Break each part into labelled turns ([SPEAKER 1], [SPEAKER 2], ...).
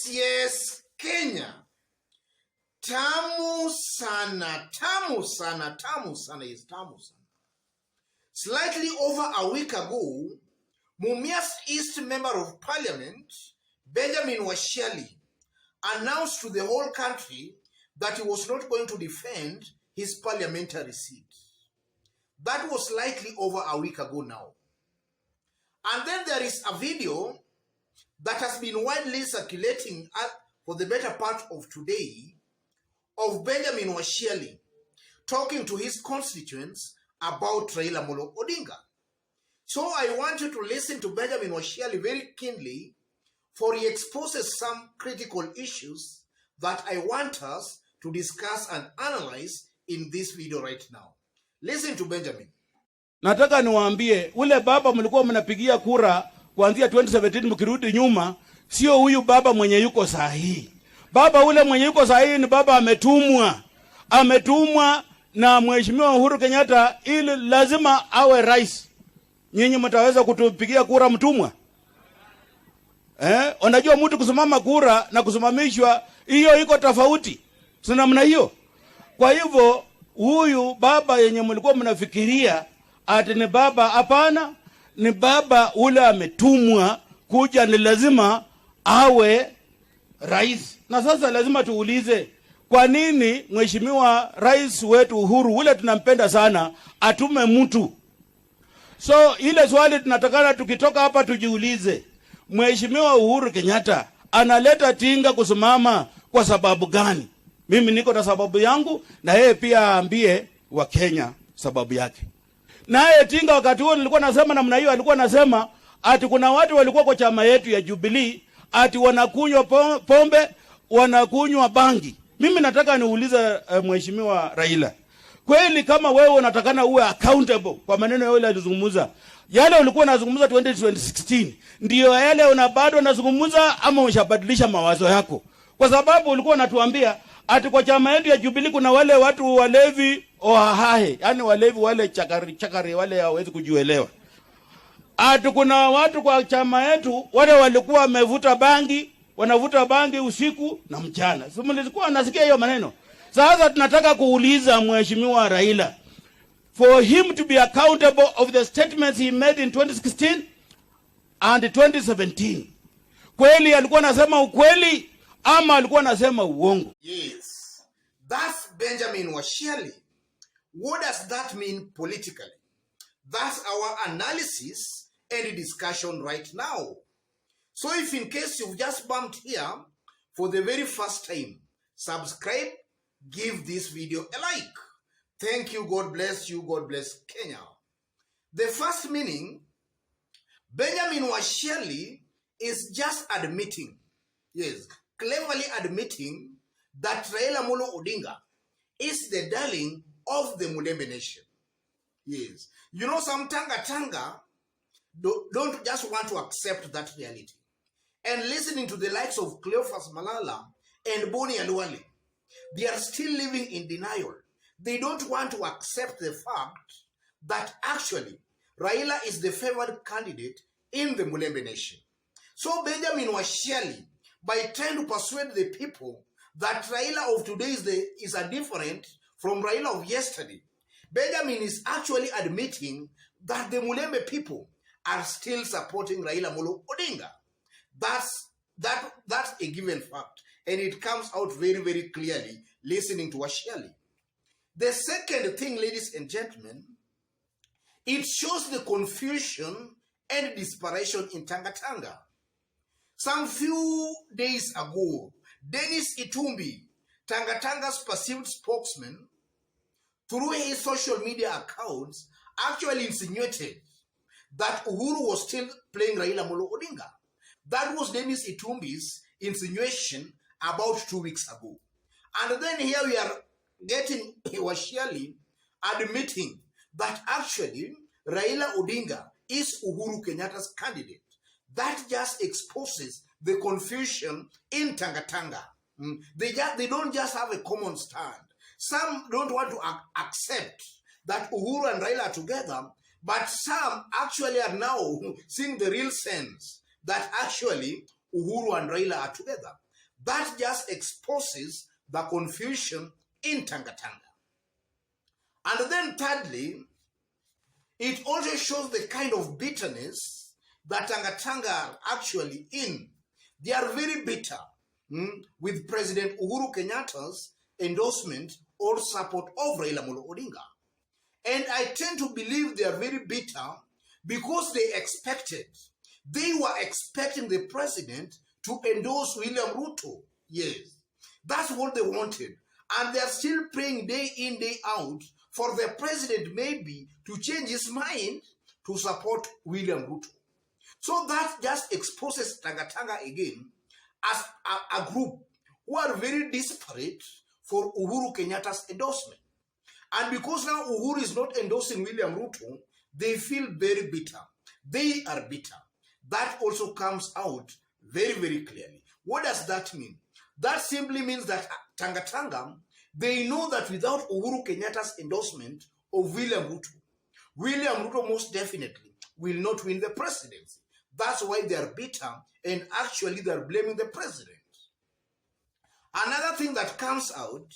[SPEAKER 1] Yes, Kenya. Tamu sana. Slightly over a week ago, Mumias East Member of Parliament, Benjamin Washiali, announced to the whole country that he was not going to defend his parliamentary seat. That was slightly over a week ago now. And then there is a video that has been widely circulating for the better part of today of Benjamin Washiali talking to his constituents about Raila Odinga. So I want you to listen to Benjamin Washiali very keenly, for he exposes some critical issues that I want us to discuss and analyze in this video right now. Listen to Benjamin.
[SPEAKER 2] Nataka niwaambie, ule baba mlikuwa mnapigia kura kuanzia 2017 mkirudi nyuma, sio huyu baba mwenye yuko sahihi. Baba ule mwenye yuko sahihi ni baba ametumwa na Mheshimiwa Uhuru Kenyatta ili lazima awe rais. Nyinyi mtaweza kutupigia kura mtumwa? Unajua mtu kusimama kura na kusimamishwa, hiyo iko tofauti. Si namna hiyo. Kwa hivyo huyu baba yenye mlikuwa mnafikiria ati ni baba, hapana, ni baba ule ametumwa kuja, ni lazima awe rais. Na sasa lazima tuulize, kwa nini Mheshimiwa Rais wetu Uhuru ule tunampenda sana atume mtu? So ile swali tunatakana tukitoka hapa tujiulize, Mheshimiwa Uhuru Kenyatta analeta Tinga kusimama kwa sababu gani? Mimi niko na sababu yangu, na yeye pia aambie wa Kenya sababu yake. Naye Tinga wakati huo nilikuwa nasema namna hiyo, alikuwa nasema ati kuna watu walikuwa kwa chama yetu ya Jubilee ati wanakunywa pombe, wanakunywa bangi. Mimi nataka niulize Mheshimiwa Raila, kweli kama wewe unatakana uwe accountable kwa maneno yale alizungumza, yale ulikuwa unazungumza 2016 ndio yale bado unazungumza ama umeshabadilisha mawazo yako? Kwa sababu ulikuwa unatuambia ati kwa chama yetu ya Jubilee kuna wale watu walevi ohahe, yani walevi wale chakari wale hawezi kujielewa. Ati kuna watu kwa chama yetu wale walikuwa wamevuta bangi, wanavuta bangi usiku na mchana. Sio mlikuwa nasikia hiyo maneno. Sasa tunataka kuuliza Mheshimiwa Raila, for him to be accountable of the statements he made in 2016 and 2017. Kweli alikuwa anasema ukweli ama alikuwa anasema uongo?
[SPEAKER 1] Yes. That's Benjamin Washiali. What does that mean politically? That's our analysis and discussion right now. So if in case you've just bumped here for the very first time, subscribe, give this video a like. Thank you, God bless you, God bless Kenya. The first meaning, Benjamin Washiali is just admitting, yes, cleverly admitting that Raila Odinga is the darling of the Mulembe nation. Yes. You know, some Tanga don't just want to accept that reality. And listening to the likes of Cleophas Malala and Boni Aluale, they are still living in denial. They don't want to accept the fact that actually Raila is the favored candidate in the Mulembe nation. So Benjamin Washiali, by trying to persuade the people that Raila of today is a different from Raila of yesterday, Benjamin is actually admitting that the Mulembe people are still supporting Raila Odinga. That's a given fact, and it comes out very, very clearly listening to Washiali. The second thing, ladies and gentlemen, it shows the confusion and desperation in Tanga. Some few days ago, Dennis Itumbi, Tanga's perceived spokesman, through his social media accounts, actually insinuated that Uhuru was still playing Raila Odinga. That was Dennis Itumbi's insinuation about 2 weeks ago. And then here we are getting Washiali admitting that actually Raila Odinga is Uhuru Kenyatta's candidate. That just exposes the confusion in Tanga. They don't just have a common stand. Some don't want to accept that Uhuru and Raila are together, but some actually are now seeing the real sense that actually Uhuru and Raila are together. That just exposes the confusion in Tanga-Tanga. And then thirdly, it also shows the kind of bitterness that Tanga-Tanga are actually in. They are very bitter with President Uhuru Kenyatta's endorsement or support of Raila Amolo Odinga. And I tend to believe they are very bitter because they were expecting the president to endorse William Ruto. Yes, that's what they wanted. And they're still praying day in, day out for the president maybe to change his mind to support William Ruto. So that just exposes Tanga-Tanga again as a group who are very desperate for Uhuru Kenyatta's endorsement. And because now Uhuru is not endorsing William Ruto, they feel very bitter. They are bitter. That also comes out very, very clearly. What does that mean? That simply means that Tanga-Tanga, they know that without Uhuru Kenyatta's endorsement of William Ruto most definitely will not win the presidency. That's why they are bitter and actually they are blaming the president. Another thing that comes out,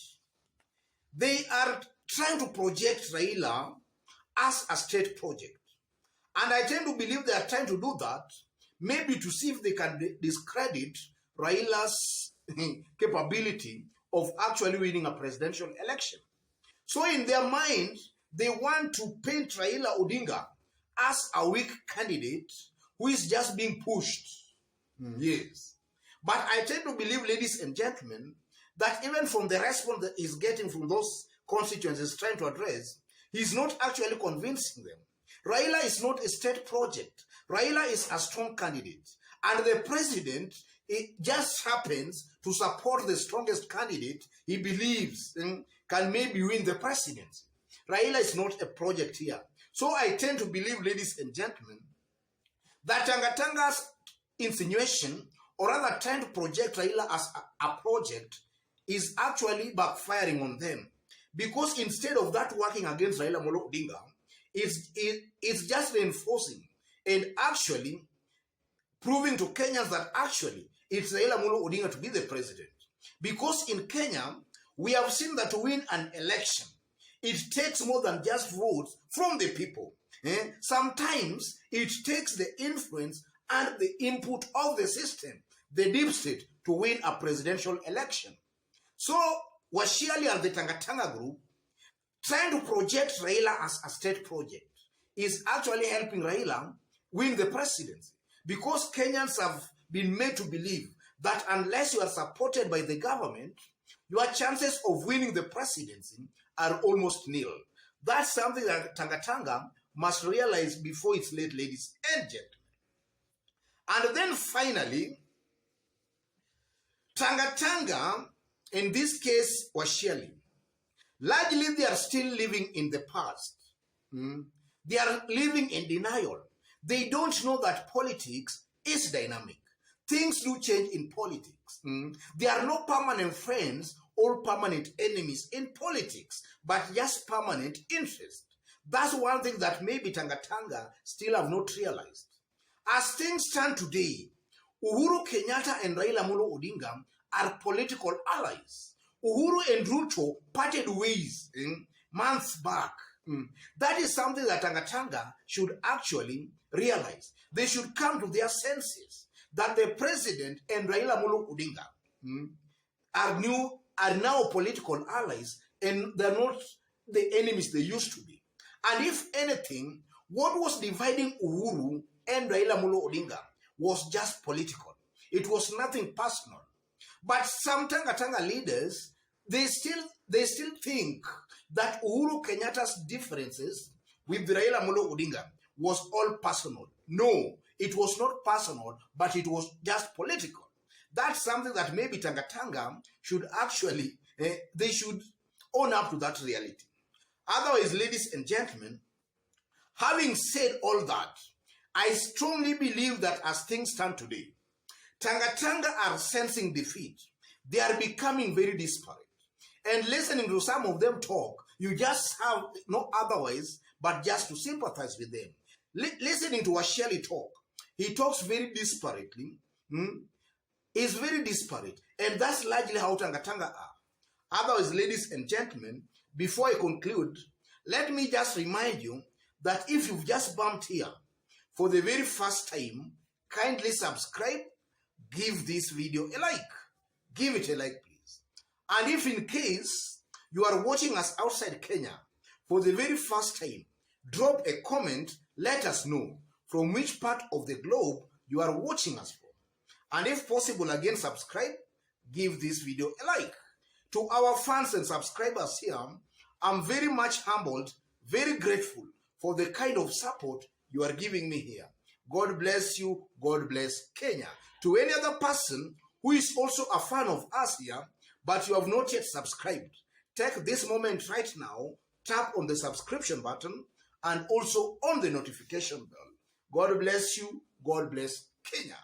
[SPEAKER 1] they are trying to project Raila as a state project. And I tend to believe they are trying to do that maybe to see if they can discredit Raila's capability of actually winning a presidential election. So in their mind, they want to paint Raila Odinga as a weak candidate who is just being pushed. Yes. But I tend to believe, ladies and gentlemen, that even from the response that he's getting from those constituencies trying to address, he's not actually convincing them. Raila is not a state project. Raila is a strong candidate. And the president, it just happens to support the strongest candidate he believes can maybe win the presidency. Raila is not a project here. So I tend to believe, ladies and gentlemen, that Tanga-Tanga's insinuation, or rather trying to project Raila as a project, is actually backfiring on them. Because instead of that working against Raila Amolo Odinga, it's just reinforcing and actually proving to Kenyans that actually it's Raila Amolo Odinga to be the president. Because in Kenya, we have seen that to win an election, it takes more than just votes from the people. Sometimes it takes the influence and the input of the system, the deep state, to win a presidential election. So Washiali and the Tanga-Tanga group, trying to project Raila as a state project, is actually helping Raila win the presidency. Because Kenyans have been made to believe that unless you are supported by the government, your chances of winning the presidency are almost nil. That's something that Tanga-Tanga must realize before it's late, ladies and gentlemen. And then finally, Tanga-Tanga, in this case, Washiali, largely they are still living in the past. They are living in denial. They don't know that politics is dynamic. Things do change in politics. There are no permanent friends or permanent enemies in politics, but just permanent interests. That's one thing that maybe Tanga-Tanga still have not realized. As things stand today, Uhuru Kenyatta and Raila Amolo Odinga are political allies. Uhuru and Ruto parted ways months back. That is something that Tanga-Tanga should actually realize. They should come to their senses that the president and Raila Amolo Odinga are now political allies and they're not the enemies they used to be. And if anything, what was dividing Uhuru and Raila Amolo Odinga was just political. It was nothing personal. But some Tanga-Tanga leaders, they still think that Uhuru Kenyatta's differences with Raila Amolo Odinga was all personal. No, it was not personal, but it was just political. That's something that maybe Tanga-Tanga should actually, they should own up to that reality. Otherwise, ladies and gentlemen, having said all that, I strongly believe that as things stand today, Tanga-Tanga are sensing defeat. They are becoming very disparate. And listening to some of them talk, you just have no otherwise but just to sympathize with them. Listening to Washiali talk, he talks very disparately. is very disparate, and that's largely how Tangatanga are. Otherwise, ladies and gentlemen, before I conclude, let me just remind you that if you've just bumped here for the very first time, kindly subscribe, give this video a like. Give it a like, please. And if in case you are watching us outside Kenya for the very first time, drop a comment, let us know from which part of the globe you are watching us from. And if possible, again, subscribe, give this video a like. To our fans and subscribers here, I'm very much humbled, very grateful for the kind of support you are giving me here. God bless you. God bless Kenya. To any other person who is also a fan of us here, but you have not yet subscribed, take this moment right now, tap on the subscription button and also on the notification bell. God bless you. God bless Kenya.